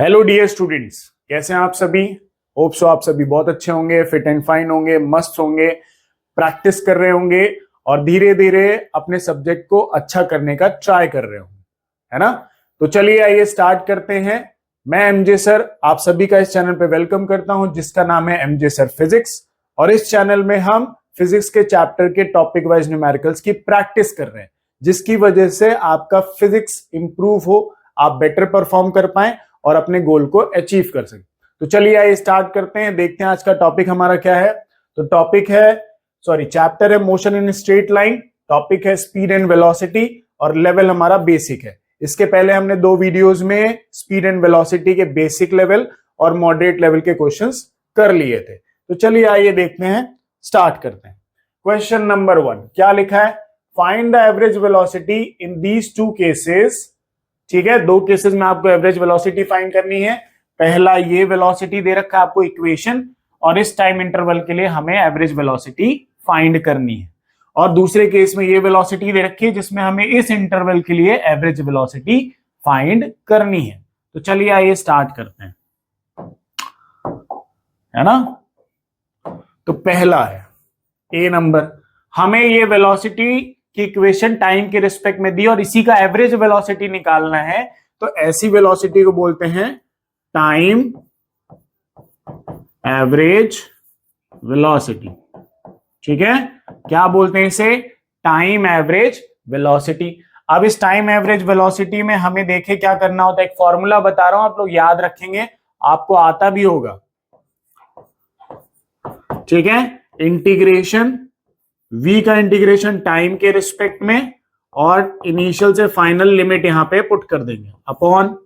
Hello dear students, कैसे हैं आप सभी। होप सो आप सभी बहुत अच्छे होंगे, फिट एंड फाइन होंगे, मस्त होंगे, प्रैक्टिस कर रहे होंगे और धीरे धीरे अपने सब्जेक्ट को अच्छा करने का ट्राई कर रहे होंगे, है ना। तो चलिए आइए स्टार्ट करते हैं। मैं एमजे सर आप सभी का इस चैनल पे वेलकम करता हूं जिसका नाम है एमजे सर फिजिक्स। और इस चैनल में हम फिजिक्स के चैप्टर के टॉपिक वाइज न्यूमेरिकल्स की प्रैक्टिस कर रहे हैं, जिसकी वजह से आपका फिजिक्स इंप्रूव हो, आप बेटर परफॉर्म कर पाए और अपने गोल को अचीव कर सके। तो चलिए आइए स्टार्ट करते हैं, देखते हैं आज का टॉपिक हमारा क्या है। तो टॉपिक है चैप्टर है motion in straight line, topic है स्पीड एंड वेलोसिटी और लेवल हमारा बेसिक है। इसके पहले हमने दो वीडियोस में स्पीड एंड वेलोसिटी के बेसिक लेवल और मॉडरेट लेवल के क्वेश्चंस कर लिए थे। तो चलिए आइए देखते हैं, स्टार्ट करते हैं। क्वेश्चन नंबर 1 क्या लिखा है, find the average velocity in these two cases. ठीक है, दो केसेस में आपको एवरेज वेलोसिटी फाइंड करनी है। पहला ये वेलोसिटी दे रखा है आपको इक्वेशन, और इस टाइम इंटरवल के लिए हमें एवरेज वेलोसिटी फाइंड करनी है। और दूसरे केस में ये वेलोसिटी दे रखी है जिसमें हमें इस इंटरवल के लिए एवरेज वेलोसिटी फाइंड करनी है। तो चलिए आइए स्टार्ट करते हैं, है ना। तो पहला है ए नंबर, हमें ये वेलोसिटी की इक्वेशन टाइम के रिस्पेक्ट में दी और इसी का एवरेज वेलोसिटी निकालना है। तो ऐसी वेलोसिटी को बोलते हैं टाइम एवरेज वेलोसिटी। ठीक है, क्या बोलते हैं इसे, टाइम एवरेज वेलोसिटी। अब इस टाइम एवरेज वेलोसिटी में हमें देखे क्या करना होता है, एक फॉर्मूला बता रहा हूं, आप लोग याद रखेंगे, आपको आता भी होगा। ठीक है, इंटीग्रेशन v का इंटीग्रेशन टाइम के रिस्पेक्ट में और इनिशियल से फाइनल लिमिट यहां पे पुट कर देंगे अपॉन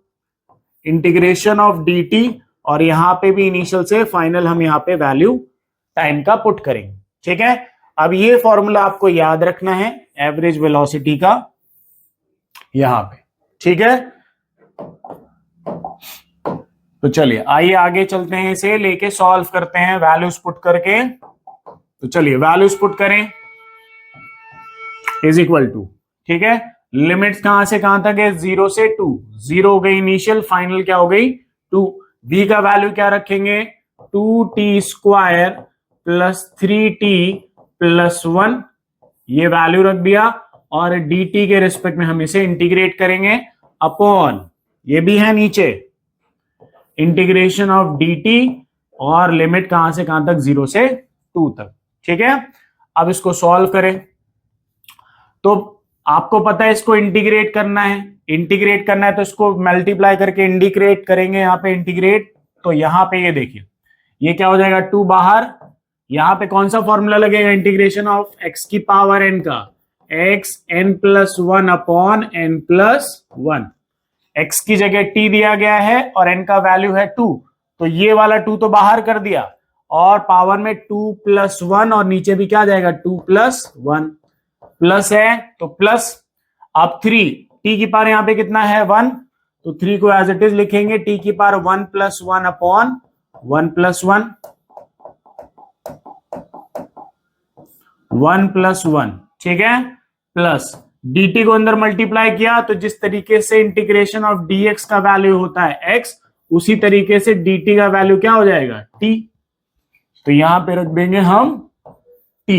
इंटीग्रेशन ऑफ dt, और यहां पे भी इनिशियल से फाइनल हम यहां पे वैल्यू टाइम का पुट करेंगे। ठीक है, अब ये फॉर्मूला आपको याद रखना है एवरेज वेलोसिटी का यहां पे। ठीक है, तो चलिए आइए आगे चलते हैं, इसे लेके सॉल्व करते हैं वैल्यूज पुट करके। तो चलिए वैल्यूज पुट करें, इज इक्वल टू, ठीक है, लिमिट्स कहां से कहां तक है, 0 से 2, 0 हो गई इनिशियल, फाइनल क्या हो गई 2। v का वैल्यू क्या रखेंगे, 2t square plus 3t plus 1, ये वैल्यू रख दिया। और dt के रिस्पेक्ट में हम इसे इंटीग्रेट करेंगे अपॉन, ये भी है नीचे, इंटीग्रेशन ऑफ dt और लिमिट कहां से कहां तक, 0 से 2 तक। ठीक है, अब इसको सॉल्व करें। तो आपको पता है इसको इंटीग्रेट करना है, इंटीग्रेट करना है तो इसको मल्टीप्लाई करके इंटीग्रेट करेंगे, यहां पे इंटीग्रेट। तो यहां पे ये देखिए, ये क्या हो जाएगा 2 बाहर, यहां पे कौन सा फॉर्मूला लगेगा, इंटीग्रेशन ऑफ x की पावर n का, x n plus 1 upon n plus 1। x की जगह t दिया गया है और n का वैल्यू है 2, तो ये वाला 2 तो बाहर कर दिया, और पावर में 2 प्लस 1 और नीचे भी क्या जाएगा 2 प्लस 1, प्लस है तो प्लस। अब 3 t की पावर यहां पे कितना है 1, तो 3 को एज इट इज लिखेंगे t की power 1 plus 1 upon 1 plus 1, 1 plus 1। ठीक है, प्लस dt को अंदर मल्टीप्लाई किया, तो जिस तरीके से इंटीग्रेशन ऑफ dx का वैल्यू होता है x, उसी तरीके से dt का वैल्यू क्या हो जाएगा t। तो यहां पे रख देंगे हम t,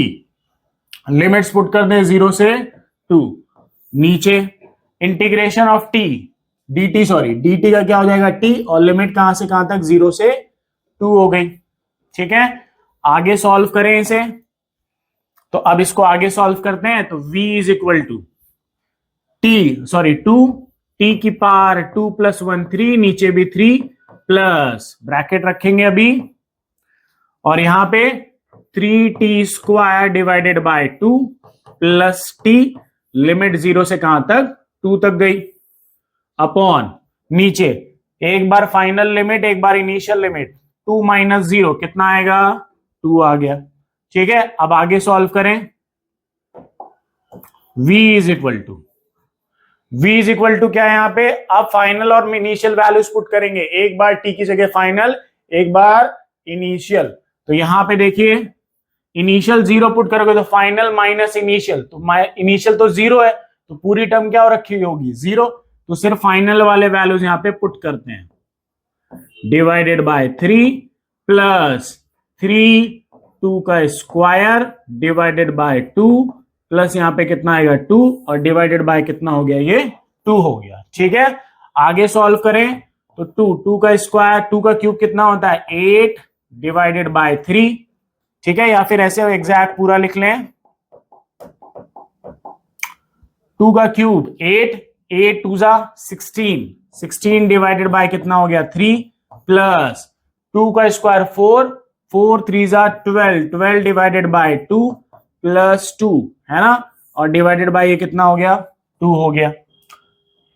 लिमिट्स पुट कर दें 0 से 2, नीचे integration of t dt, dt का क्या हो जाएगा t, और लिमिट कहां से कहां तक, 0 से 2 हो गई। ठीक है, आगे सॉल्व करें इसे। तो अब इसको आगे सॉल्व करते हैं, तो v is equal to two t की पावर 2 प्लस 1 3, नीचे भी 3 प्लस ब्रैकेट रखेंगे अभी, और यहां पे 3t square divided by 2 plus t, limit 0 से कहां तक 2 तक गई, अपॉन नीचे एक बार फाइनल लिमिट एक बार इनिशियल लिमिट, 2 माइनस 0 कितना आएगा 2 आ गया। ठीक है, अब आगे सॉल्व करें। v इज इक्वल टू क्या है यहां पे, अब फाइनल और इनिशियल वैल्यूज पुट करेंगे, एक बार t की जगह फाइनल, एक बार इनिशियल। तो यहां पे देखिए इनिशियल 0 पुट करोगे तो फाइनल माइनस इनिशियल, तो इनिशियल तो 0 है, तो पूरी टर्म क्या हो रखी होगी 0, तो सिर्फ फाइनल वाले वैल्यूज यहां पे पुट करते हैं। डिवाइडेड बाय 3 प्लस 3 2 का स्क्वायर डिवाइडेड बाय 2 प्लस यहां पे कितना आएगा 2 और डिवाइडेड बाय कितना हो गया, ये 2 हो गया। ठीक है, आगे सॉल्व करें तो 2 का स्क्वायर 2 का क्यूब कितना होता है 8 डिवाइडेड बाय 3। ठीक है, या फिर ऐसे एग्जैक्ट पूरा लिख लें, 2 का क्यूब 8 8 2 जा 16 डिवाइडेड बाय कितना हो गया 3 प्लस 2 का स्क्वायर 4 4 3 जा 12 डिवाइडेड बाय 2 प्लस 2 है ना, और डिवाइडेड बाय ये कितना हो गया 2 हो गया।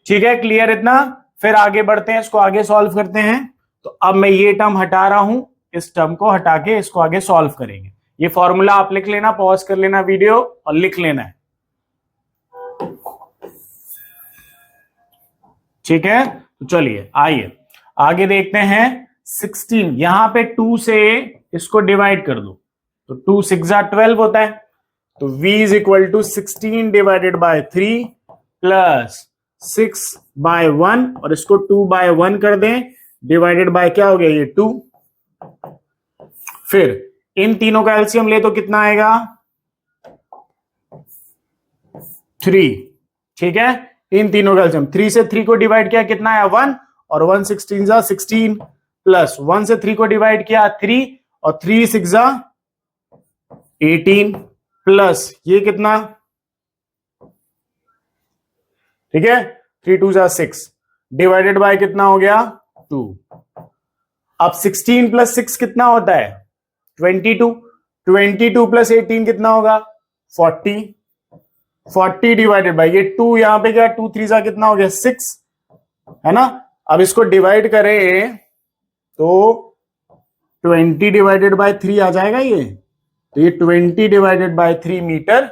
ठीक है, क्लियर इतना। फिर आगे बढ़ते हैं, इसको आगे सॉल्व करते हैं। तो अब मैं ये टर्म हटा रहा हूं, इस टर्म को हटा के इसको आगे सॉल्व करेंगे। ये फॉर्मूला आप लिख लेना, पॉज कर लेना वीडियो और लिख लेना है। ठीक है, तो चलिए आइए आगे देखते हैं। 16 यहां पे 2 से इसको डिवाइड कर दो तो 2 6 जा 12 होता है, तो v is equal to 16 divided by 3 plus 6 by 1 और इसको 2 बाय 1 कर दें, डिवाइडेड बाय क्या हो गया ये 2। फिर इन तीनों का एलसीएम ले तो कितना आएगा 3। ठीक है, इन तीनों का एलसीएम 3 से 3 को डिवाइड किया कितना आया 1 और 1 16 जा 16 प्लस 1 से 3 को डिवाइड किया 3 और 3 6 जा 18 प्लस ये कितना, ठीक है 3 2 जा 6 डिवाइडेड बाय कितना हो गया 2। अब 16 प्लस 6 कितना होता है 22 प्लस 18 कितना होगा 40 डिवाइडेड बाय ये 2 यहां पे क्या 2 3 जा कितना हो गया 6 है ना। अब इसको डिवाइड करें तो 20 डिवाइडेड बाय 3 आ जाएगा ये, तो ये 20 डिवाइडेड बाय 3 मीटर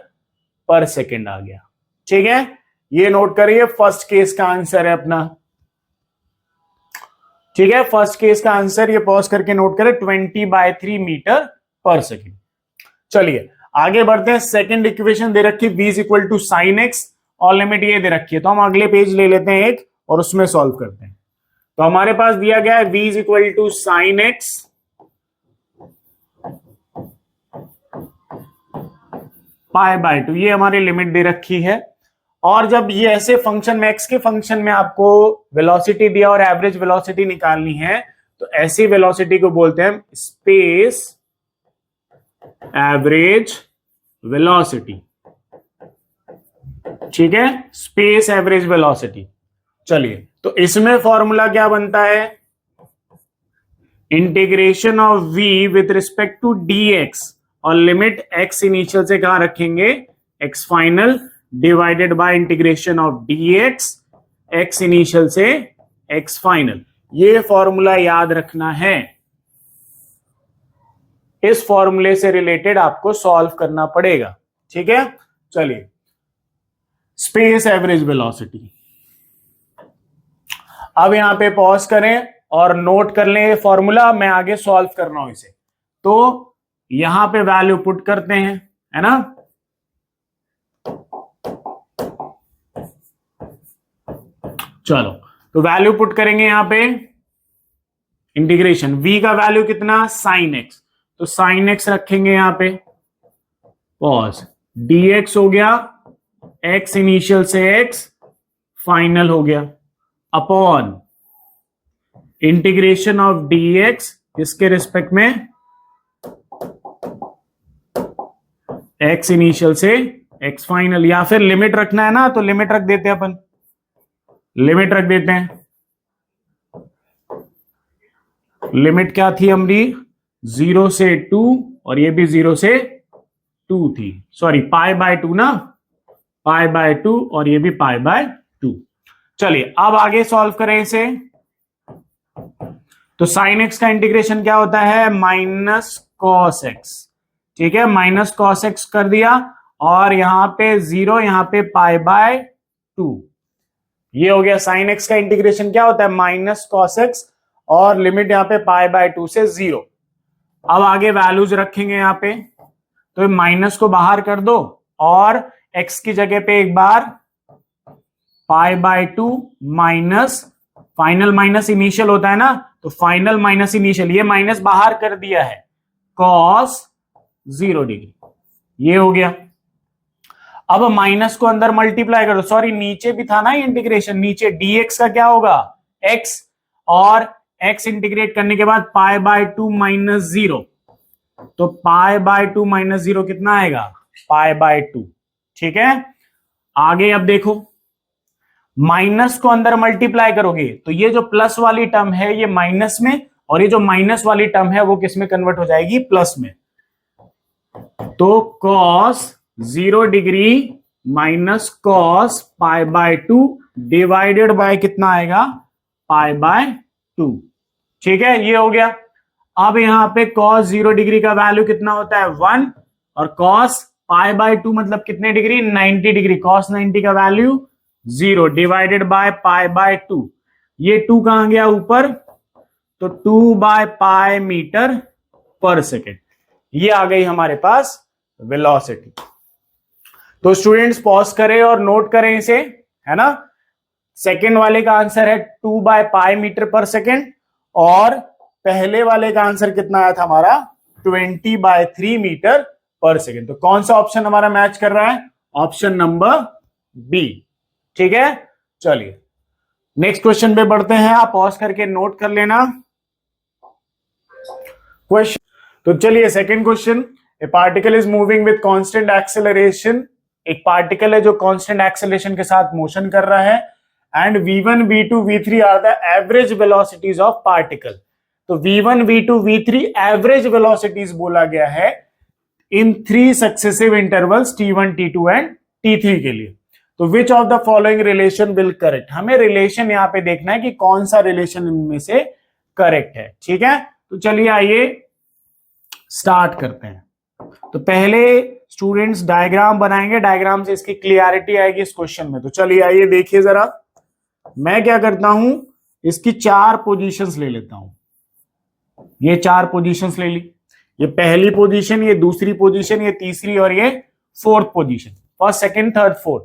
पर सेकेंड आ गया। ठीक है, ये नोट करिए, फर्स्ट केस का आंसर है अपना। ठीक है, फर्स्ट केस का आंसर ये पॉज करके नोट करें 20/3 मीटर पर सेकेंड। चलिए आगे बढ़ते हैं। सेकंड इक्वेशन दे रखी v is equal to sine x और लिमिट ये दे रखी है, तो हम अगले पेज ले लेते हैं एक और उसमें सॉल्व करते हैं। तो हमारे पास दिया गया है v is equal to sine x π/2, ये हमारी लिमिट दे रखी है। और जब ये ऐसे फंक्शन में x के फंक्शन में आपको वेलोसिटी दिया और एवरेज वेलोसिटी निकालनी है, तो ऐसी वेलोसिटी को बोलते हैं स्पेस एवरेज वेलोसिटी। ठीक है, स्पेस एवरेज वेलोसिटी। चलिए तो इसमें फॉर्मूला क्या बनता है, integration of v with respect to dx और लिमिट x इनिशियल से कहां रखेंगे x final divided by integration of dx x initial से x फाइनल। ये फॉर्मूला याद रखना है, इस फॉर्मूले से रिलेटेड आपको सॉल्व करना पड़ेगा। ठीक है, चलिए स्पेस एवरेज वेलोसिटी। अब यहां पे पॉज करें और नोट कर लें ये फॉर्मूला, मैं आगे सॉल्व कर रहा हूं इसे। तो यहां पे वैल्यू पुट करते हैं, है ना। चलो तो वैल्यू पुट करेंगे यहां पे, इंटीग्रेशन v का वैल्यू कितना साइन एक्स, तो साइन एक्स रखेंगे यहां पे, पॉज dx हो गया x इनिशियल से x फाइनल हो गया अपॉन इंटीग्रेशन ऑफ dx इसके रिस्पेक्ट में x इनिशियल से x फाइनल, या फिर लिमिट रखना है ना तो लिमिट रख देते हैं अपन, लिमिट रख देते हैं। लिमिट क्या थी हमारी 0 से 2 और ये भी 0 से 2 थी, सॉरी π/2 ना, π/2 और ये भी π/2। चलिए अब आगे सॉल्व करें इसे। तो साइन एक्स का इंटीग्रेशन क्या होता है माइनस कॉस एक्स। ठीक है, माइनस कॉस एक्स कर दिया और यहां पे 0 यहां पे π/2, ये हो गया। साइन एक्स का इंटीग्रेशन क्या होता है माइनस कॉस एक्स और लिमिट यहां पे π/2 से 0। अब आगे वैल्यूज रखेंगे यहां पे, तो माइनस को बाहर कर दो और x की जगह पे एक बार π/2 माइनस फाइनल माइनस इनिशियल होता है ना, तो फाइनल माइनस इनिशियल, ये माइनस बाहर कर दिया है, कॉस 0 डिग्री, ये हो गया। अब माइनस को अंदर मल्टीप्लाई करो, सॉरी नीचे भी था ना इंटीग्रेशन, नीचे dx का क्या होगा x, और x इंटीग्रेट करने के बाद π/2 माइनस 0, तो π/2 माइनस 0 कितना आएगा, π/2। ठीक है, आगे अब देखो, माइनस को अंदर मल्टीप्लाई करोगे तो ये जो प्लस वाली टर्म है ये माइनस में, और ये जो माइनस वाली टर्म है वो किस में कन्वर्ट हो जाएगी, प्लस में। तो cos 0 degree minus cos π/2 divided by कितना आएगा, π/2। ठीक है, ये हो गया। अब यहां पे cos 0 डिग्री का वैल्यू कितना होता है 1, और cos π/2 मतलब कितने डिग्री, 90 डिग्री, cos 90 का वैल्यू 0 डिवाइडेड बाय π/2, ये 2 कहां गया ऊपर, तो 2/π मीटर पर सेकेंड, ये आ गई हमारे पास वेलोसिटी। तो स्टूडेंट्स पॉज करें और नोट करें इसे, है ना। सेकेंड वाले का आंसर है 2/π मीटर पर सेकेंड, और पहले वाले का आंसर कितना आया था हमारा, 20/3 मीटर पर सेकेंड। तो कौन सा ऑप्शन हमारा मैच कर रहा है, ऑप्शन नंबर बी। ठीक है, चलिए नेक्स्ट क्वेश्चन पे बढ़ते हैं, आप पॉज करके नोट कर लेना क्वेश्चन। तो चलिए second question, A particle is moving with constant acceleration, एक पार्टिकल है जो कांस्टेंट एक्सेलरेशन के साथ मोशन कर रहा है, and v1 v2 v3 are the average velocities of particle. तो v1 v2 v3 average velocities बोला गया है इन 3 successive intervals t1 t2 and t3 के लिए। तो which of the following relation will correct, हमें रिलेशन यहां पे देखना है कि कौन सा रिलेशन इनमें से करेक्ट है। ठीक है, तो चलिए आइए स्टार्ट करते हैं। तो पहले स्टूडेंट्स डायग्राम बनाएंगे, डायग्राम से इसकी क्लियरिटी आएगी इस क्वेश्चन में। तो चलिए आइए देखिए जरा, मैं क्या करता हूं, इसकी 4 पोजीशंस ले लेता हूं, ये 4 पोजीशंस ले ली, ये पहली पोजीशन, ये दूसरी पोजीशन, ये तीसरी और ये fourth position, first second third fourth.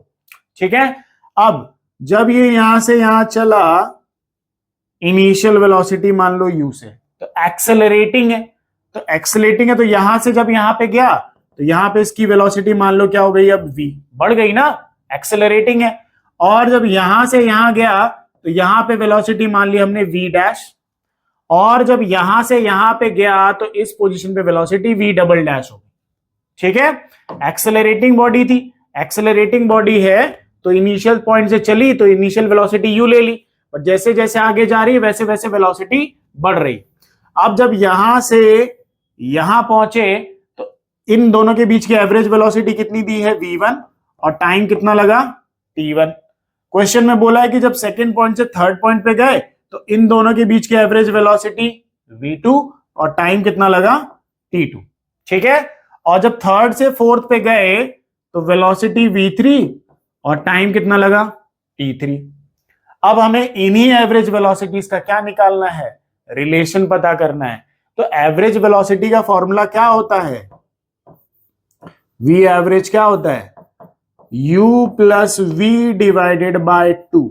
ठीक है, अब जब ये यहां से यहां चला, इनिशियल वेलोसिटी मान लो u से, तो एक्सेलरेटिंग है, तो एक्सेलरेटिंग है, तो यहां से जब यहां पे गया तो यहां पे इसकी वेलोसिटी मान लो क्या हो गई, अब v बढ़ गई ना, एक्सेलरेटिंग है। और जब यहां से यहां गया तो यहां पे वेलोसिटी मान ली हमने v डैश, और जब यहां से यहां पे गया तो इस पोजीशन पे वेलोसिटी v डबल डैश हो गई। ठीक है, एक्सेलरेटिंग बॉडी थी, एक्सेलरेटिंग बॉडी है तो इनिशियल पॉइंट से चली तो इनिशियल वेलोसिटी u ले ली, और जैसे जैसे आगे जा रही है वैसे वैसे वेलोसिटी बढ़ रही। अब जब यहां से यहां पहुंचे तो इन दोनों के बीच की एवरेज वेलोसिटी कितनी दी है v1, और टाइम कितना लगा t1। क्वेश्चन में बोला है कि जब सेकंड पॉइंट से थर्ड पॉइंट पे गए तो इन दोनों के बीच की एवरेज वेलोसिटी v2 और टाइम कितना लगा t2। ठीक है, और जब थर्ड से फोर्थ पे गए तो वेलोसिटी v3 और टाइम कितना लगा t3। अब हमें इन्हीं एवरेज वेलोसिटीज का क्या निकालना है, रिलेशन पता करना है। तो एवरेज वेलोसिटी का फॉर्मूला क्या होता है, v एवरेज क्या होता है, u plus v divided by 2।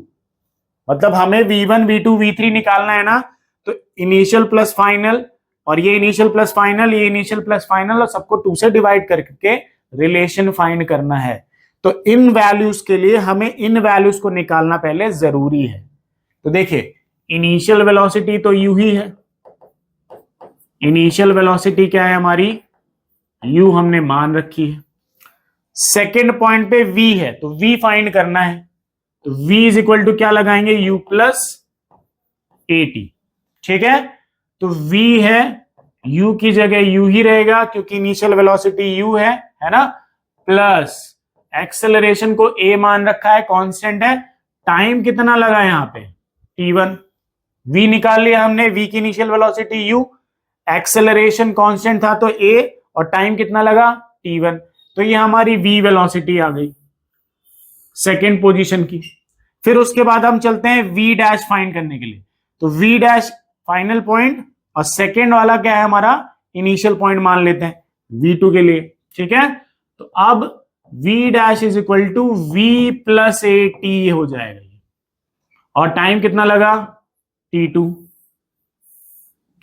मतलब हमें v1 v2 v3 निकालना है ना, तो इनिशियल प्लस फाइनल, और ये इनिशियल प्लस फाइनल, ये इनिशियल प्लस फाइनल, और सबको 2 से डिवाइड करके रिलेशन फाइंड करना है। तो इन वैल्यूज के लिए हमें इन वैल्यूज को निकालना पहले जरूरी है। तो देखिए इनिशियल वेलोसिटी तो u ही है, इनिशियल वेलोसिटी क्या है हमारी, u हमने मान रखी है। सेकेंड पॉइंट पे v है तो v फाइंड करना है, तो v इज इक्वल टू क्या लगाएंगे, u प्लस at। ठीक है, तो v है, u की जगह u ही रहेगा क्योंकि इनिशियल वेलोसिटी u है ना, प्लस एक्सेलरेशन को a मान रखा है, कांस्टेंट है, टाइम कितना लगा यहां पे t1, v निकाल लिया हमने, v की initial velocity u, acceleration constant था तो a, और टाइम कितना लगा t1। तो ये हमारी v वेलोसिटी आ गई सेकेंड पोजीशन की। फिर उसके बाद हम चलते हैं v डैश फाइंड करने के लिए। तो v डैश फाइनल पॉइंट, और सेकेंड वाला क्या है हमारा, इनिशियल पॉइंट मान लेते हैं v2 के लिए। ठीक है, तो अब v dash is equal to v plus at हो जाएगा, और टाइम कितना लगा t2।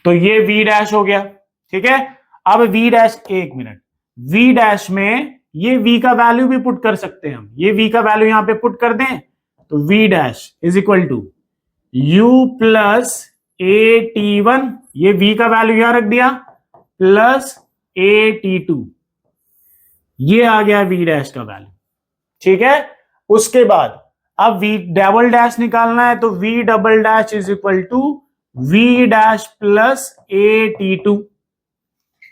तो ये v डैश हो गया, ठीक है। अब v डैश, एक मिनट, v डैश में ये v का वैल्यू भी पुट कर सकते हैं हम, ये v का वैल्यू यहां पे पुट कर दें तो v dash is equal to u plus AT1, ये v का वैल्यू यहां रख दिया, प्लस AT2, ये आ गया v डैश का वैल्यू, ठीक है। उसके बाद अब v डबल डैश निकालना है, तो v double dash is equal to v dash plus AT2,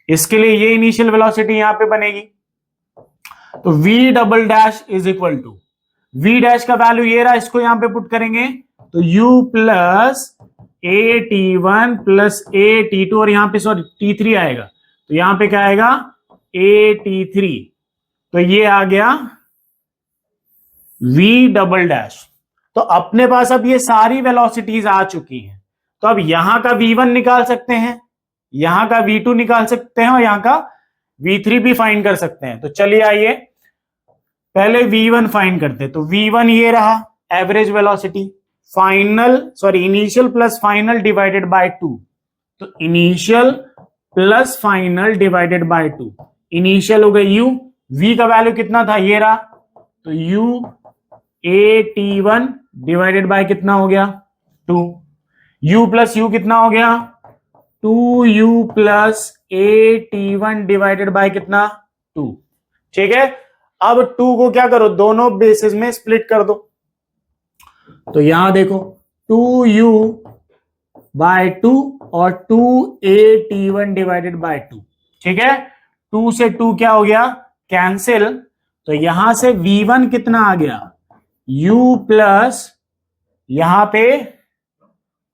इसके लिए ये इनिशियल वेलोसिटी यहां पे बनेगी। तो v double dash is equal to v dash का वैल्यू ये रहा, इसको यहां पे पुट करेंगे तो u plus AT1 plus AT2, और यहां पे सॉरी T3 आएगा, तो यहां पे क्या आएगा AT3, तो ये आ गया v डबल डैश। तो अपने पास अब ये सारी वेलोसिटीज आ चुकी हैं, तो अब यहां का v1 निकाल सकते हैं, यहां का v2 निकाल सकते हैं, और यहां का v3 भी फाइंड कर सकते हैं। तो चलिए आइए पहले v1 फाइंड करते हैं। तो v1 ये रहा, average velocity, final sorry initial plus final divided by 2, तो initial plus final divided by 2, initial हो गई u, v का वैल्यू कितना था ये रहा, तो u AT1 डिवाइडेड बाय कितना हो गया 2, u प्लस u कितना हो गया 2u plus AT1 divided by कितना 2, ठीक है। अब 2 को क्या करो, दोनों बेसिस में स्प्लिट कर दो, तो यहां देखो 2u बाय 2 और 2AT1 डिवाइडेड बाय 2, ठीक है। 2 से 2 क्या हो गया कैंसिल, तो यहां से v1 कितना आ गया u प्लस, यहां पे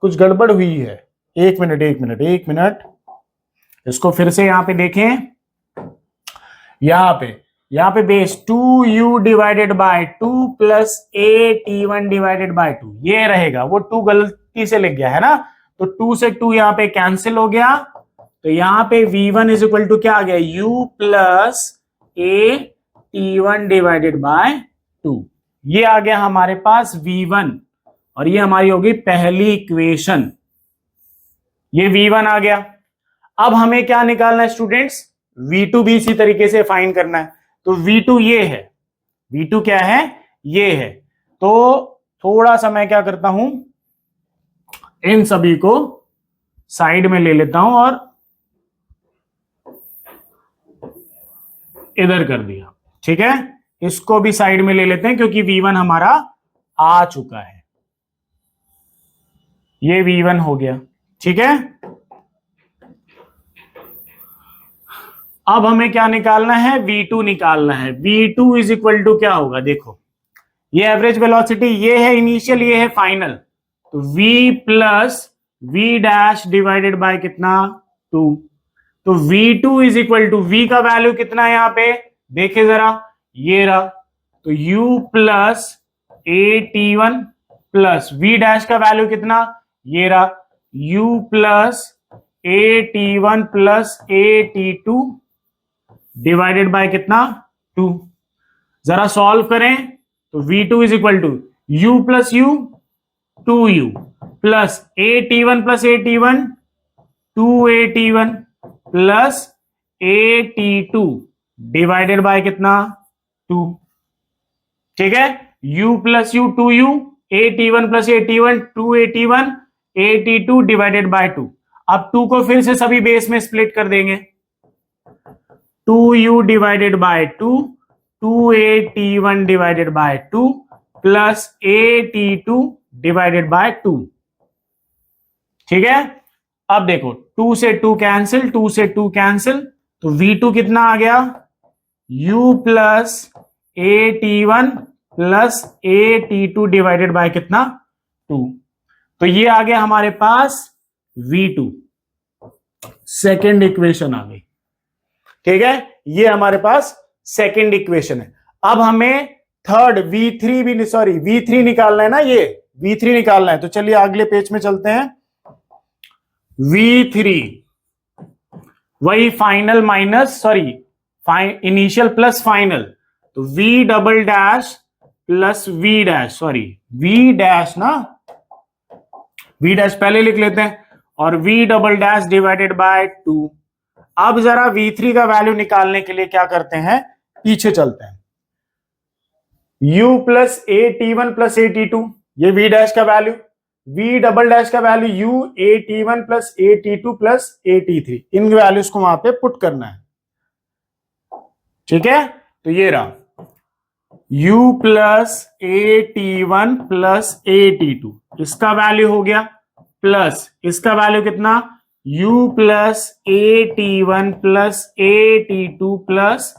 कुछ गड़बड़ हुई है, एक मिनट, इसको फिर से यहां पे देखें, यहां पे base 2u divided by 2 plus AT1 divided by 2 ये रहेगा, वो 2 गलती से लिख गया है ना, तो 2 से 2 यहां पे कैंसिल हो गया, तो यहां पे v1 इज इक्वल टू क्या आ गया u plus AT1 divided by 2, ये आ गया हमारे पास v1, और ये हमारी होगी पहली इक्वेशन, ये v1 आ गया। अब हमें क्या निकालना है स्टूडेंट्स, v2 भी इसी तरीके से फाइंड करना है, तो v2 ये है, v2 क्या है ये है, तो थोड़ा सा मैं क्या करता हूं, इन सभी को साइड में ले लेता हूं और इधर कर दिया, ठीक है। इसको भी साइड में ले लेते हैं क्योंकि v1 हमारा आ चुका है, ये v1 हो गया, ठीक है। अब हमें क्या निकालना है, v2 निकालना है। v2 इज इक्वल टू क्या होगा, देखो ये एवरेज वेलोसिटी, ये है इनिशियल, ये है फाइनल, तो v plus v dash divided by कितना 2, तो v2 is equal to, v का वैल्यू कितना है यहां पे देखे जरा, ये रहा, तो u plus AT1 plus v dash का वैल्यू कितना ये रहा, u plus AT1 plus AT2 divided by कितना 2, जरा सॉल्व करें, तो v2 is equal to u plus u 2u plus AT1 plus AT1 2AT1 plus AT2 divided by कितना 2, ठीक है। u plus u 2u, AT1 plus AT1 2AT1, AT2 divided by 2, अब 2 को फिर से सभी बेस में स्प्लिट कर देंगे, 2u divided by 2, 2AT1 divided by 2 plus AT2 divided by 2, ठीक है। अब देखो 2 से 2 कैंसिल, 2 से 2 कैंसिल, तो v2 कितना आ गया u plus AT1 plus AT2 divided by कितना 2, तो ये आ गया हमारे पास v2, सेकेंड इक्वेशन आ गई, ठीक है। ये हमारे पास सेकेंड इक्वेशन है। अब हमें थर्ड v3 निकालना है ना, ये v3 निकालना है, तो चलिए अगले पेज में चलते हैं। v3 वही final minus initial plus final, तो v double dash plus v dash पहले लिख लेते हैं, और v double dash divided by 2। अब जरा v3 का वैल्यू निकालने के लिए क्या करते हैं, पीछे चलते हैं। u plus A T one plus A T two, ये v डैश का वैल्यू, v डबल डैश का value u A T one plus A T two plus A T three, इन वैल्यूज को वहां पे पुट करना है। ठीक है, तो ये रहा u plus A T one plus A T two, इसका वैल्यू हो गया, प्लस इसका वैल्यू कितना, u plus A T one plus A T two plus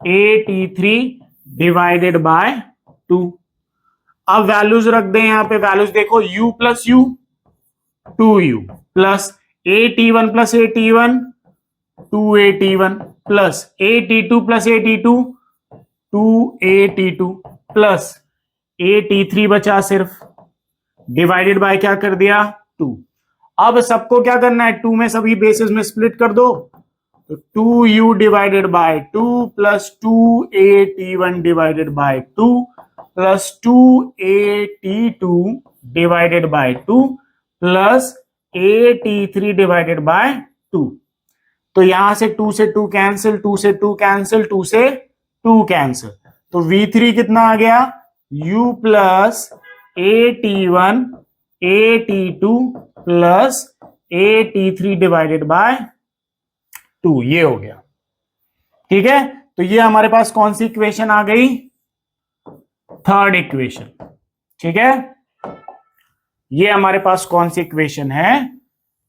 A T three divided by 2। अब वैल्यूज रख दें यहां पे, वैल्यूज देखो, u plus u 2u plus A T one plus A T one 2a plus A T two plus A T two 2a plus A T three बचा सिर्फ, divided by क्या कर दिया 2। अब सबको क्या करना है, 2 में सभी बेसिस में स्प्लिट कर दो, तो 2u divided by 2 plus 2a divided by 2 plus 2a divided by 2 plus a divided by 2। तो यहां से 2 से 2 कैंसिल, 2 से 2 कैंसिल, 2 से 2 कैंसिल, तो v3 कितना आ गया, u plus A T one A T two plus A T three divided by 2, ये हो गया। ठीक है, तो ये हमारे पास कौन सी इक्वेशन आ गई, थर्ड इक्वेशन। ठीक है, ये हमारे पास कौन सी इक्वेशन है,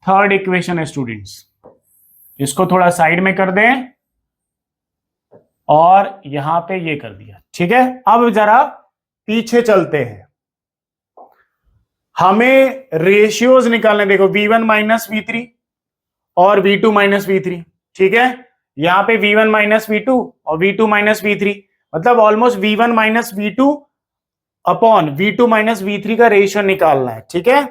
थर्ड इक्वेशन है स्टूडेंट्स। इसको थोड़ा साइड में कर दें और यहां पे ये कर दिया। ठीक है, अब जरा पीछे चलते हैं, हमें रेशियोज निकालने, देखो v1 माइनस v3 और v2 माइनस v3। ठीक है, यहां पे v1 माइनस v2 और v2 माइनस v3, मतलब almost v1 minus v2 upon v2 minus v3 का रेशियो निकालना है। ठीक है,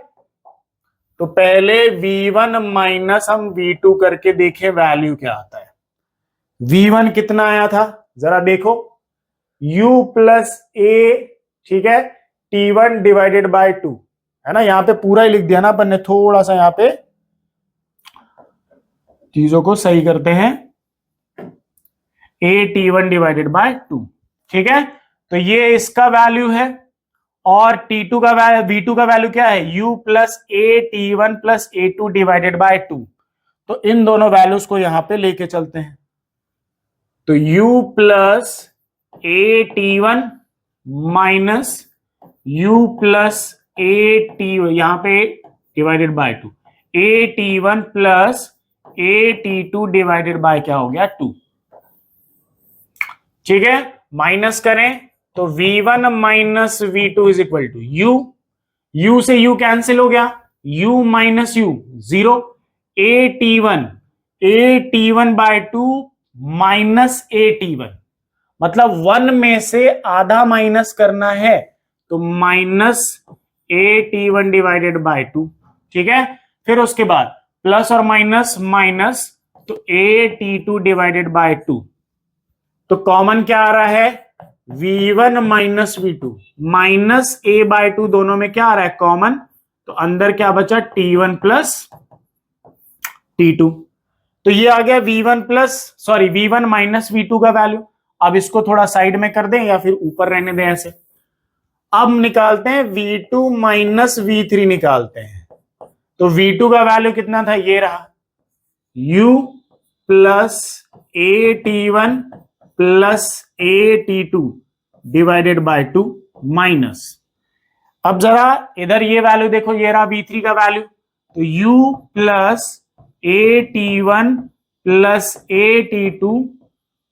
तो पहले v1 माइनस हम v2 करके देखें वैल्यू क्या आता है। v1 कितना आया था जरा देखो, u प्लस ए, ठीक है, t1 डिवाइडेड बाय 2, है ना, यहां पे पूरा ही लिख दिया ना अपन ने, थोड़ा सा यहां पे चीजों को सही करते हैं, A T one divided by 2। ठीक है, तो ये इसका वैल्यू है, और T2 का वैल्यू, V2 का वैल्यू क्या है, U plus A T one plus A to divided by 2। तो इन दोनों वैल्यूज को यहां पे लेके चलते हैं, तो U plus A T one minus U plus A T, यहां पे divided by 2, A T one plus A T two divided bye क्या हो गया 2। ठीक है, माइनस करें तो v1 minus v2 is equal to u से u कैंसिल हो गया, u minus u 0, A T one by 2 minus A T one, मतलब 1 में से आधा माइनस करना है, तो minus A T one divided by 2। ठीक है, फिर उसके बाद प्लस और माइनस माइनस, तो ए टी टू डिवाइडेड बाय 2, तो कॉमन क्या आ रहा है, v1 minus v2 minus a bye 2, दोनों में क्या आ रहा है कॉमन, तो अंदर क्या बचा t1 प्लस t2। तो ये आ गया v1 माइनस v2 का वैल्यू। अब इसको थोड़ा साइड में कर दें या फिर ऊपर रहने दें ऐसे। अब निकालते हैं v2 माइनस v3 निकालते हैं, तो v2 का वैल्यू कितना था, ये रहा, u plus A T one plus A T two divided by 2 minus, अब जरा इधर ये वैल्यू देखो, ये रहा v3 का वैल्यू, तो u plus A T one plus A T two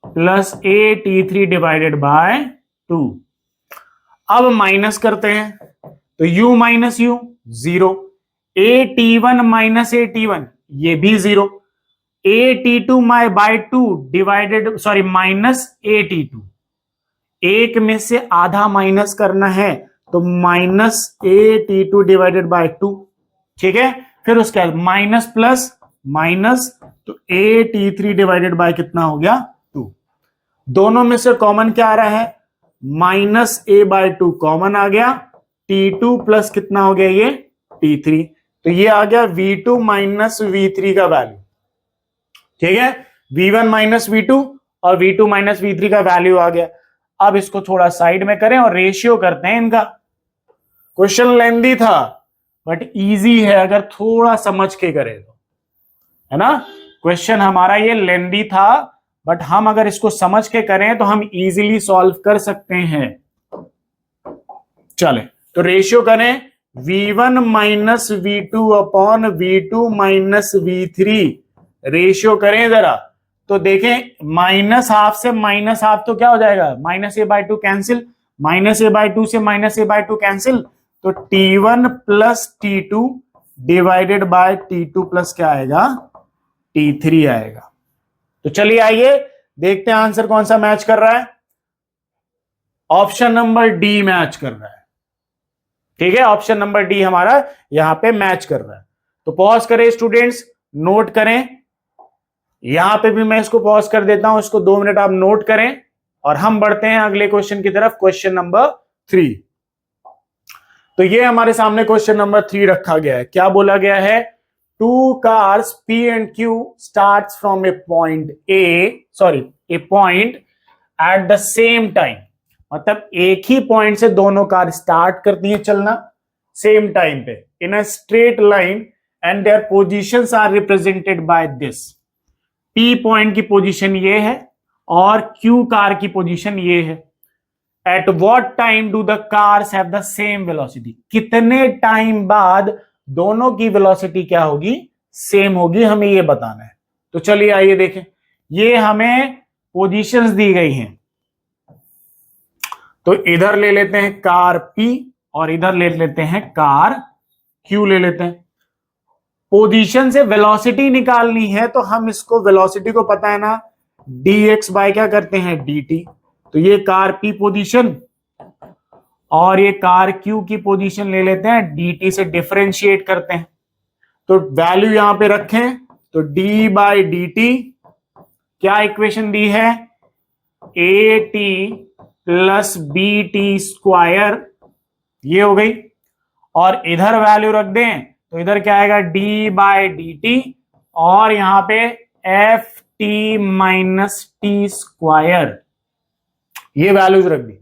plus A T three divided by 2। अब माइनस करते हैं, तो u minus u 0, A T one minus A T one, ये भी 0, ए T two by 2 divided, sorry minus A T two, एक में से आधा माइनस करना है, तो minus A T two divided by 2। ठीक है, फिर उसके बाद माइनस प्लस माइनस, तो ए टी थ्री डिवाइडेड बाय कितना हो गया 2। दोनों में से कॉमन क्या आ रहा है, माइनस ए बाय 2 कॉमन आ गया, T2 प्लस कितना हो गया ये T3, तो ये आ गया V2 माइनस V3 का वैल्यू। ठीक है, V1 माइनस V2 और V2 माइनस V3 का वैल्यू आ गया। अब इसको थोड़ा साइड में करें और रेशियो करते हैं इनका। क्वेश्चन लेंदी था बट इजी है अगर थोड़ा समझ के करें तो, है ना। क्वेश्चन हमारा ये लेंदी था बट हम अगर इसको समझ के करें तो हम इजीली सॉल्व कर सकते हैं। चले तो रेशियो करें, V1 minus V2 upon V2 minus V3 ratio करें जरा। तो देखें माइनस हाफ से माइनस हाफ तो क्या हो जाएगा, minus a by two cancel, minus a by two से minus a by two cancel, तो T1 plus T2 divided by T2 plus क्या आएगा, T3 आएगा। तो चलिए आइए देखते हैं आंसर कौन सा मैच कर रहा है। ऑप्शन नंबर डी मैच कर रहा है। ठीक है, ऑप्शन नंबर डी हमारा यहां पे मैच कर रहा है। तो पॉज करें स्टूडेंट्स, नोट करें। यहां पे भी मैं इसको पॉज कर देता हूं, इसको 2 मिनट आप नोट करें और हम बढ़ते हैं अगले क्वेश्चन की तरफ, क्वेश्चन नंबर 3। तो ये हमारे सामने क्वेश्चन नंबर 3 रखा गया है। क्या बोला गया है, 2 cars P and Q starts from a point a point at the same time। मतलब एक ही पॉइंट से दोनों कार स्टार्ट करती हैं चलना सेम टाइम पे in a straight line and their positions are represented by this. P point की position ये है और Q कार की पोजीशन ये है। At what time do the cars have the same velocity, कितने टाइम बाद दोनों की वेलोसिटी क्या होगी, सेम होगी, हमें ये बताना है। तो चलिए आइए देखें, ये हमें पोजीशंस दी गई हैं। तो इधर ले लेते हैं कार P और इधर ले लेते हैं कार Q ले लेते हैं। पोजीशन से वेलोसिटी निकालनी है तो हम इसको, वेलोसिटी को पता है ना, dx बाय क्या करते हैं, dt। तो ये कार P पोजीशन और ये कार Q की पोजीशन ले लेते हैं, dt से डिफरेंशिएट करते हैं। तो वैल्यू यहां पे रखें तो d बाय dt क्या इक्वेशन दी है, at प्लस bt स्क्वायर, ये हो गई। और इधर वैल्यू रख दें तो इधर क्या आएगा, d बाय dt और यहां पे ft माइनस टी स्क्वायर, ये वैल्यूज रख दी।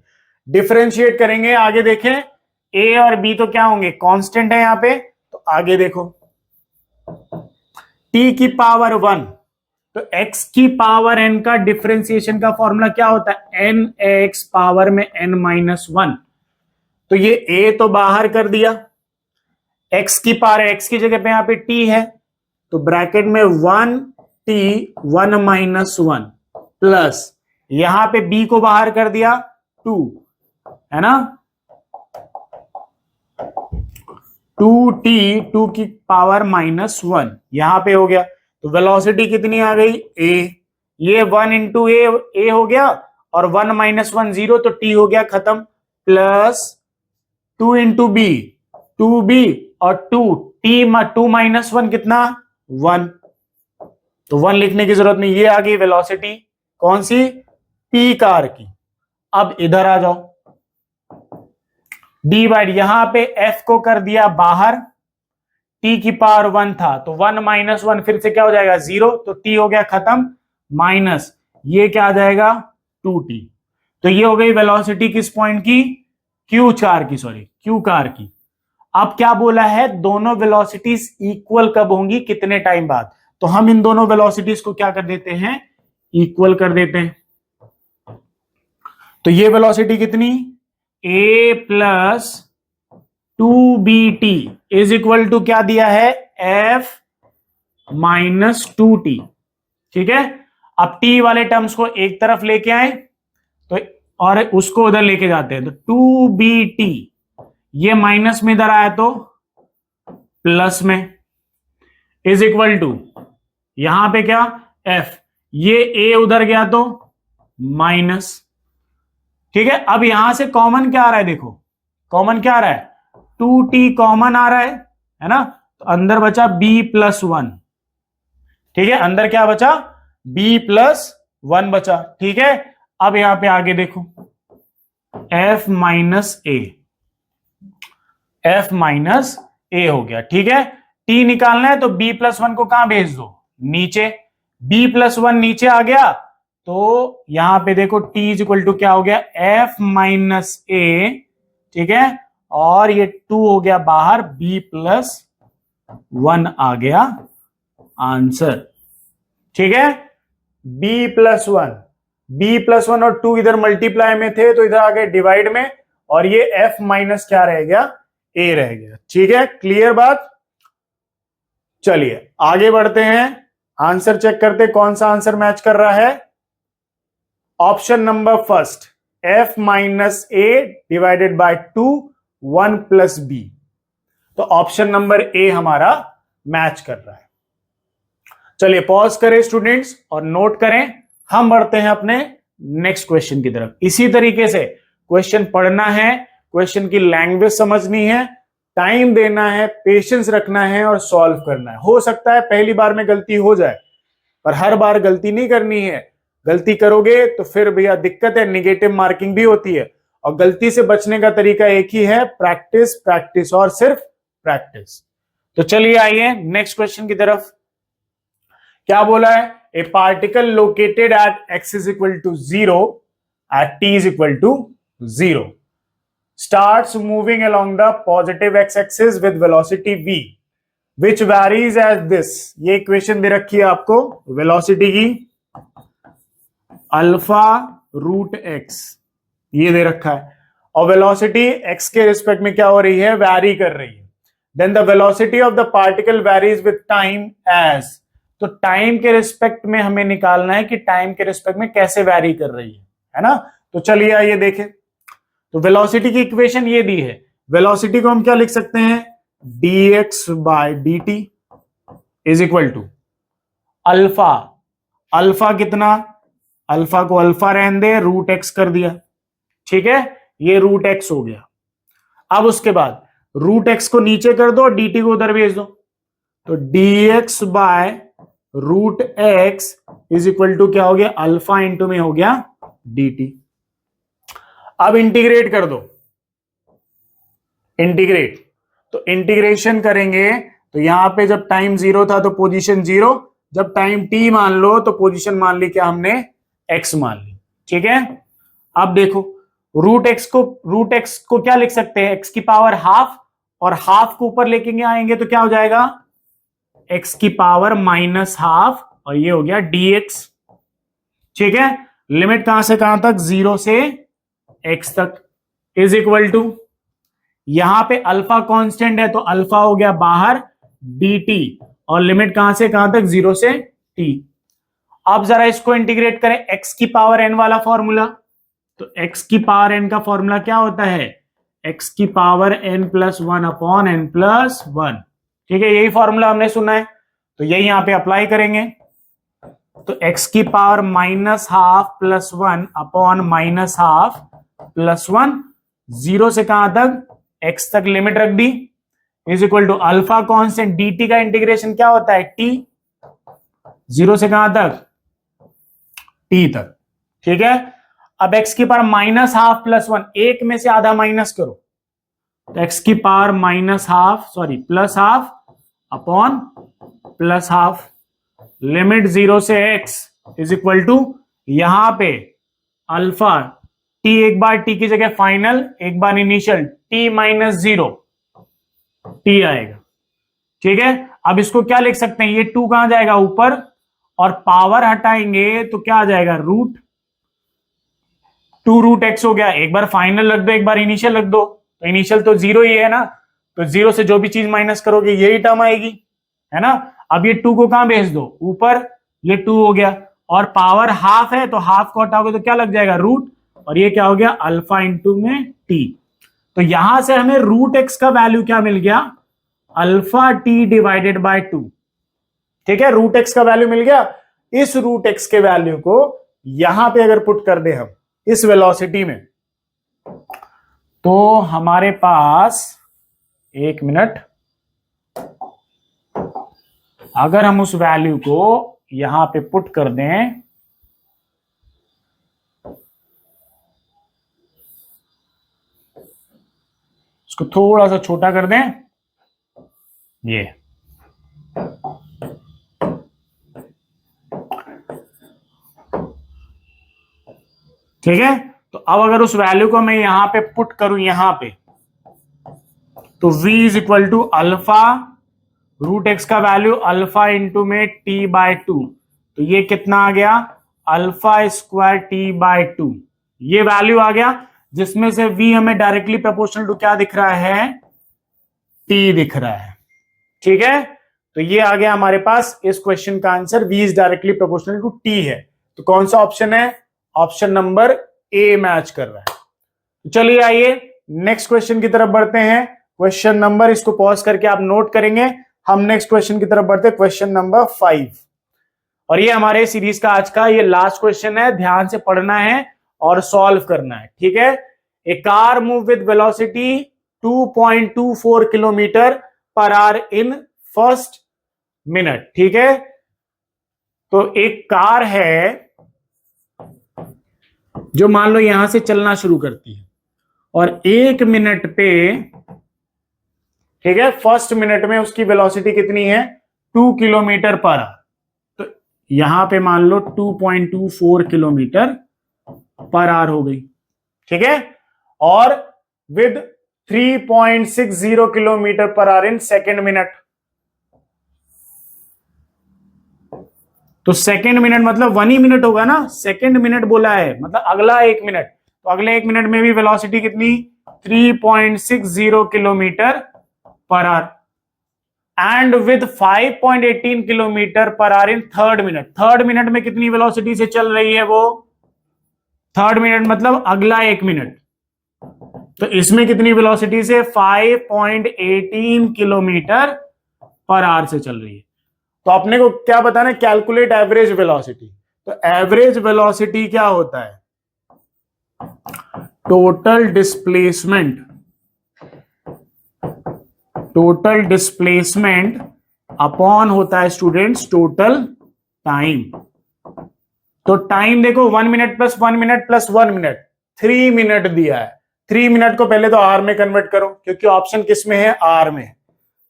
डिफरेंशिएट करेंगे, आगे देखें a और b तो क्या होंगे, कांस्टेंट है यहां पे। तो आगे देखो t की पावर 1, तो x की पावर n का डिफरेंशिएशन का फॉर्मूला क्या होता है, n x पावर में n माइनस 1। तो ये a तो बाहर कर दिया, x की पावर, x की जगह पे यहां पे t है, तो ब्रैकेट में 1t 1 माइनस 1 प्लस यहां पे b को बाहर कर दिया 2, है ना, 2t 2 की पावर माइनस 1 यहां पे हो गया। तो वेलोसिटी कितनी आ गई, a, ये 1 इंटू ए हो गया और 1 माइनस 1 0, तो t हो गया खत्म, प्लस 2 इंटू बी 2b और 2 माइनस 1 कितना 1, तो 1 लिखने की जरूरत नहीं, ये आ गई वेलोसिटी कौन सी, P कार की। अब इधर आ जाओ, डी बाई, यहां पे F को कर दिया बाहर, T की पावर 1 था तो 1 माइनस 1 फिर से क्या हो जाएगा 0, तो T हो गया खत्म, माइनस ये क्या आ जाएगा 2T। तो ये हो गई वेलोसिटी किस पॉइंट की, Q कार की। अब क्या बोला है, दोनों वेलोसिटीज इक्वल कब होंगी, कितने टाइम बाद। तो हम इन दोनों वेलोसिटीज को क्या कर देते हैं, इक्वल कर देते हैं। तो ये वेलोसिटी कितनी, a plus 2bt is equal to क्या दिया है, f माइनस 2t। ठीक है, अब t वाले टर्म्स को एक तरफ लेके आए तो, और उसको उधर लेके जाते हैं, तो 2bt ये माइनस में इधर आया तो प्लस में, इज इक्वल टू यहां पे क्या f, ये a उधर गया तो माइनस। ठीक है, अब यहां से कॉमन क्या आ रहा है, देखो कॉमन क्या आ रहा है, 2t कॉमन आ रहा है ना, तो अंदर बचा b प्लस 1। ठीक है, अंदर क्या बचा, b प्लस 1 बचा। ठीक है, अब यहां पे आगे देखो f माइनस a हो गया। ठीक है, टी निकालना है तो b+1 को कहां भेज दो, नीचे। b+1 नीचे आ गया तो यहां पे देखो t इज इक्वल टू क्या हो गया, f-a, ठीक है, और ये 2 हो गया बाहर, b+1 आ गया आंसर, ठीक है। b+1 और 2 इधर मल्टीप्लाई में थे तो इधर आ गए डिवाइड में, और ये f माइनस क्या रह गया, a रह गया, ठीक है। क्लियर बात। चलिए आगे बढ़ते हैं, आंसर चेक करते हैं कौन सा आंसर मैच कर रहा है। Option number first, f-a divided by 2, 1 + b, तो ऑप्शन नंबर ए हमारा मैच कर रहा है। चलिए पॉज करें स्टूडेंट्स और नोट करें, हम बढ़ते हैं अपने नेक्स्ट क्वेश्चन की तरफ। इसी तरीके से क्वेश्चन पढ़ना है, क्वेश्चन की लैंग्वेज समझनी है, टाइम देना है, पेशेंस रखना है और सॉल्व करना है। हो सकता है पहली बार में गलती हो जाए, पर हर बार गलती नहीं करनी है। गलती करोगे तो फिर भैया दिक्कत है, निगेटिव मार्किंग भी होती है। और गलती से बचने का तरीका एक ही है, प्रैक्टिस, प्रैक्टिस और सिर्फ प्रैक्टिस। तो चलिए आइए नेक्स्ट क्वेश्चन की तरफ। क्या बोला है, a particle located at x is equal to 0 at t is equal to 0 starts moving along the positive x-axis with velocity v which varies as this। ये इक्वेशन दे रखी है आपको वेलोसिटी की, अल्फा रूट एक्स, ये दे रखा है, और वेलोसिटी x के रिस्पेक्ट में क्या हो रही है, वैरी कर रही है। Then the velocity of the particle varies with time as, तो टाइम के रिस्पेक्ट में हमें निकालना है कि टाइम के रिस्पेक्ट में कैसे वैरी कर रही है ना। तो चलिए आइए देखें। तो वेलोसिटी की इक्वेशन ये दी है, वेलोसिटी को हम क्या लिख सकते हैं, dx/dt is equal to alpha, alpha कितना, अल्फा को अल्फा रहने दे, रूट एक्स कर दिया, ठीक है, ये रूट एक्स हो गया। अब उसके बाद रूट एक्स को नीचे कर दो, dt को उधर भेज दो, तो dx/रूट एक्स इज इक्वल टू क्या हो गया, अल्फा इंटू में हो गया dt। अब इंटीग्रेट कर दो, इंटीग्रेट, तो इंटीग्रेशन करेंगे तो यहां पे जब टाइम 0 था तो पोजीशन 0, जब टाइम t मान लो तो पोजीशन मान ली क्या हमने, x मान ली, ठीक है। अब देखो रूट एक्स को क्या लिख सकते हैं, x की पावर हाफ, और हाफ को ऊपर लेके आएंगे तो क्या हो जाएगा, x की पावर -हाफ, और ये हो गया dx, ठीक है। लिमिट कहां से कहां तक, 0 से x तक, इज इक्वल टू, यहां पे अल्फा कांस्टेंट है तो अल्फा हो गया बाहर dt, और लिमिट कहां से कहां तक, 0 से t। अब जरा इसको इंटीग्रेट करें, x की पावर n वाला फॉर्मूला, तो x की पावर n का फॉर्मूला क्या होता है, x की पावर n+1/n+1, ठीक है, यही फॉर्मूला हमने सुना है, तो यही यहां पे अप्लाई करेंगे। तो x की पावर -हाफ + 1/-1 0 से कहां तक, x तक लिमिट रख दी, is equal to alpha constant dt का इंटीग्रेशन क्या होता है, t, 0 से कहां तक, t तक, ठीक है। अब x की पावर -हाफ + 1, एक में से आधा माइनस करो, तो x की पावर +हाफ, लिमिट 0 से x इज इक्वल टू, यहां पे अल्फा t, एक बार t की जगह फाइनल, एक बार इनिशियल, t-0 t आएगा, ठीक है। अब इसको क्या लिख सकते हैं, ये 2 कहां जाएगा, ऊपर, और पावर हटाएंगे तो क्या आ जाएगा, √2 हो गया, एक बार फाइनल रख दो, एक बार इनिशियल रख दो, तो इनिशियल तो 0 ही है ना, तो 0 से जो भी चीज माइनस करोगे यही टर्म आएगी, है ना। अब ये 2 को कहां भेज दो, ऊपर, ये 2 हो गया, और पावर हाफ है तो हाफ को हटाओगे तो क्या लग जाएगा, रूट, और ये क्या हो गया, अल्फा इंटू में t। तो यहां से हमें √x का वैल्यू क्या मिल गया, अल्फा t डिवाइडेड बाय 2, ठीक है, √x का वैल्यू मिल गया। इस √x के वैल्यू को यहां पे अगर पुट कर दे हम इस वेलोसिटी में, तो हमारे पास, एक मिनट, अगर हम उस वैल्यू को यहां पे पुट कर दें, इसको थोड़ा सा छोटा कर दें, ये ठीक है, तो अब अगर उस वैल्यू को मैं यहां पे पुट करूं यहां पे, तो v is equal to alpha root X का वैल्यू अल्फा इंटू में t/2, तो ये कितना आ गया अल्फा स्क्वायर t/2, ये वैल्यू आ गया, जिसमें से v हमें डायरेक्टली प्रोपोर्शनल टू क्या दिख रहा है, t दिख रहा है। ठीक है, तो ये आ गया हमारे पास इस क्वेश्चन का answer, v is directly proportional to t है। तो कौन सा ऑप्शन है, ऑप्शन नंबर ए मैच कर रहा है। तो चलिए आइए नेक्स्ट क्वेश्चन की तरफ बढ़ते हैं। क्वेश्चन नंबर, इसको पॉज करके आप नोट करेंगे, हम नेक्स्ट क्वेश्चन की तरफ बढ़ते हैं, क्वेश्चन नंबर 5। और ये हमारे सीरीज का आज का ये लास्ट क्वेश्चन है, ध्यान से पढ़ना है और सॉल्व करना है। ठीक है, a car move with velocity 2.24 kilometre per hour in first minute. ठीक है, तो एक कार है जो मान लो यहां से चलना शुरू करती है और 1 मिनट पे, ठीक है, फर्स्ट मिनट में उसकी वेलोसिटी कितनी है 2 किलोमीटर पर आवर, तो यहां पे मान लो 2.24 किलोमीटर पर आवर हो गई। ठीक है, और with 3.60 kilometre per hour in second minute, तो सेकेंड मिनट मतलब 1 ही मिनट होगा ना, सेकेंड मिनट बोला है मतलब अगला 1 मिनट, तो अगले 1 मिनट में भी वेलोसिटी कितनी 3.60 kilometre per our, and with 5.18 kilometre per hour in third minute. Third minute में कितनी वेलोसिटी से चल रही है वो, थर्ड मिनट मतलब अगला 1 मिनट, तो इसमें कितनी वेलोसिटी से 5.18 किलोमीटर पर आवर से चल रही है। तो अपने को क्या बताना है, कैलकुलेट एवरेज वेलोसिटी। तो एवरेज वेलोसिटी क्या होता है, total displacement, total displacement upon होता है स्टूडेंट्स टोटल टाइम। तो टाइम देखो 1 minute plus 1 minute plus 1 minute, 3 minute दिया है। 3 मिनट को पहले तो आर में कन्वर्ट करो, क्योंकि ऑप्शन किस में है, आर में।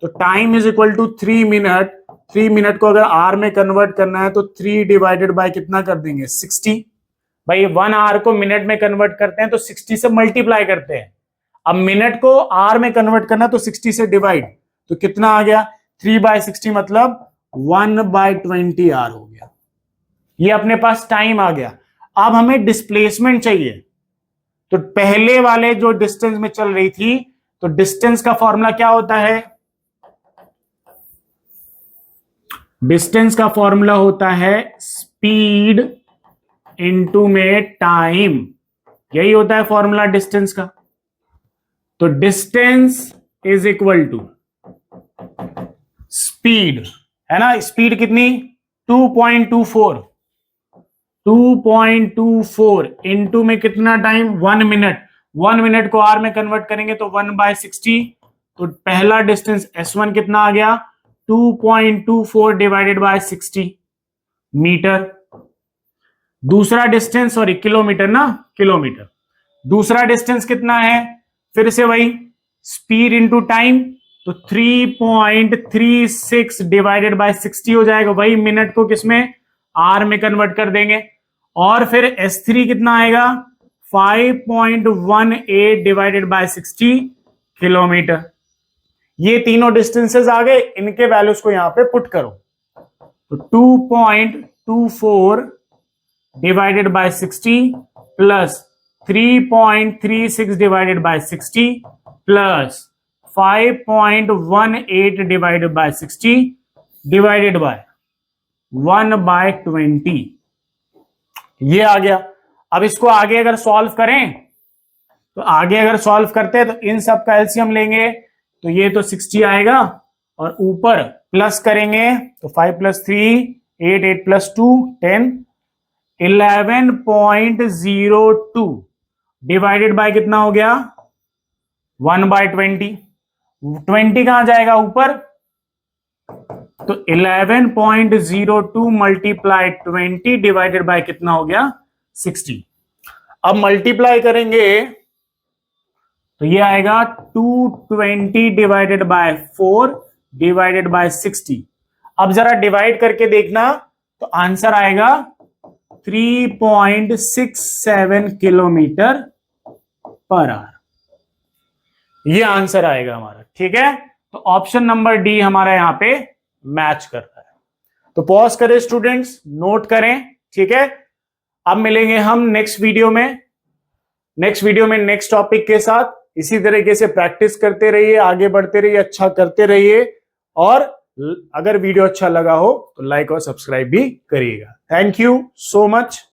तो time is equal to 3 minute. 3 minute को अगर आर में कन्वर्ट करना है तो 3 डिवाइडेड बाय कितना कर देंगे 60। भाई 1 आवर को मिनट में कन्वर्ट करते हैं तो 60 से मल्टीप्लाई करते हैं। अब मिनट को आर में कन्वर्ट करना तो 60 से डिवाइड, तो कितना आ गया 3/60 मतलब 1/20 आर हो गया। ये अपने पास टाइम आ गया। अब हमें डिस्प्लेसमेंट चाहिए, तो पहले वाले जो डिस्टेंस में चल रही थी, तो डिस्टेंस का फॉर्मूला क्या होता है, डिस्टेंस का फॉर्मूला होता है स्पीड इनटू में टाइम, यही होता है फॉर्मूला डिस्टेंस का। तो distance is equal to speed, है ना, स्पीड कितनी 2.24 इनटू में कितना टाइम 1 मिनट। 1 मिनट को आर में कन्वर्ट करेंगे तो 1/60, तो पहला डिस्टेंस S1 कितना आ गया 2.24 डिवाइडेड बाय 60 मीटर। दूसरा डिस्टेंस, सॉरी किलोमीटर ना, किलोमीटर। दूसरा डिस्टेंस कितना है, फिर से वही स्पीड इंटू टाइम, तो 3.36 डिवाइडेड बाय 60 हो जाएगा, वही मिनट को किसमें आर में कन्वर्ट कर देंगे। और फिर S3 कितना आएगा 5.18 डिवाइडेड बाय 60 किलोमीटर। ये तीनों डिस्टेंसेस आ गए, इनके वैल्यूज को यहां पे पुट करो, तो 2.24 divided by 60 plus 3.36 divided by 60 plus 5.18 divided by 60 divided by 1/20, ये आ गया। अब इसको आगे अगर सॉल्व करें, तो आगे अगर सॉल्व करते हैं तो इन सब का एलसीएम लेंगे, तो ये तो 60 आएगा, और ऊपर प्लस करेंगे तो 5 + 3 8, 8 + 2 10, 11.02 डिवाइडेड बाय कितना हो गया 1/20। 20 कहां जाएगा ऊपर, तो 11.02 मल्टीप्लाई 20 डिवाइडेड बाय कितना हो गया 60। अब मल्टीप्लाई करेंगे तो ये आएगा 220 डिवाइडेड बाय 4 डिवाइडेड बाय 60। अब जरा डिवाइड करके देखना, तो आंसर आएगा 3.67 किलोमीटर पर आवर। ये आंसर आएगा हमारा, ठीक है। तो ऑप्शन नंबर डी हमारा यहां पे मैच कर रहा है। तो पॉज करें स्टूडेंट्स, नोट करें, ठीक है। अब मिलेंगे हम नेक्स्ट वीडियो में नेक्स्ट टॉपिक के साथ। इसी तरीके से प्रैक्टिस करते रहिए, आगे बढ़ते रहिए, अच्छा करते रहिए, और अगर वीडियो अच्छा लगा हो तो लाइक और सब्सक्राइब भी करिएगा। Thank you so much.